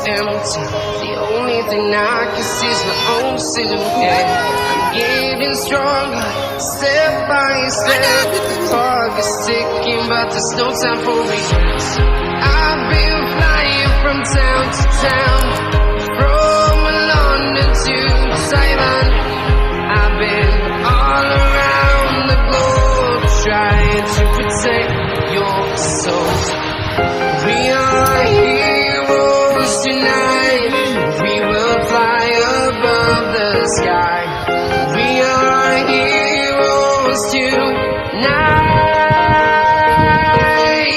Empty. The only thing I can see is my own silhouette. I'm getting stronger, step by step. The clock is ticking, but there's no time for regrets. I've been flying from town to town, from London to Taiwan. I've been all around the globe, trying to protect your soul. We are heroes tonight. We will fly above the sky. We are heroes tonight.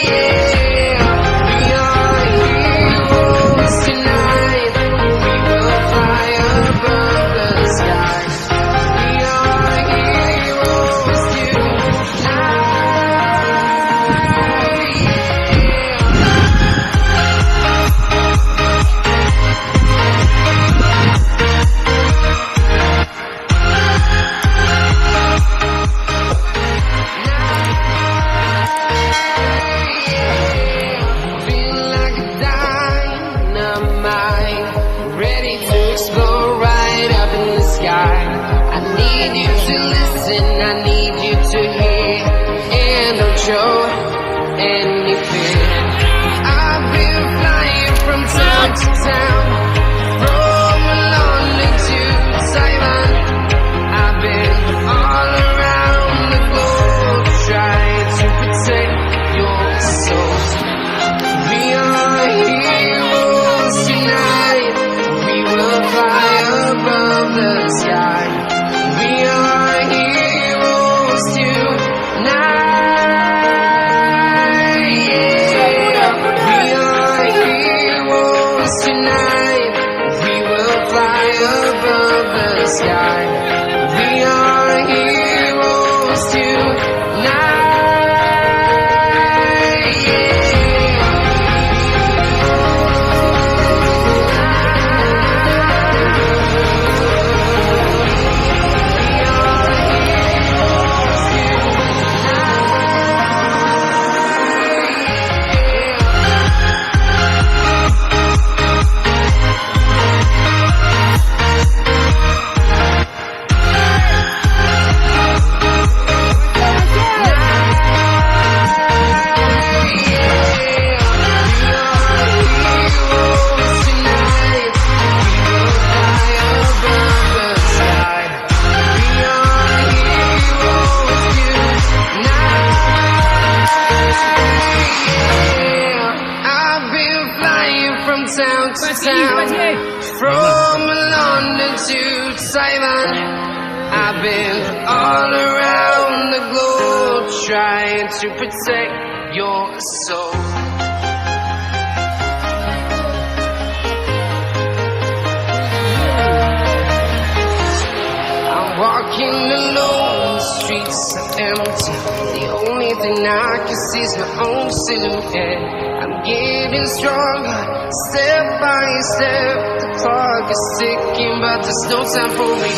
Yeah. We are heroes tonight. We will fly above the sky. We are heroes tonight. Show any fear. I've been flying from town to town, from London to Taiwan. I've been all around the globe, trying to protect your soul. We are heroes tonight. We will fly above the sky. We are heroes tonight. Tonight, we will fly above the sky. We are heroes tonight. Town to town, from London to Taiwan. I've been all around the globe, trying to protect your soul. I'm walking alone, the streets are empty. The only thing I can see is my own silhouette. I'm getting stronger, step by step. The clock is ticking, but there's no time for me.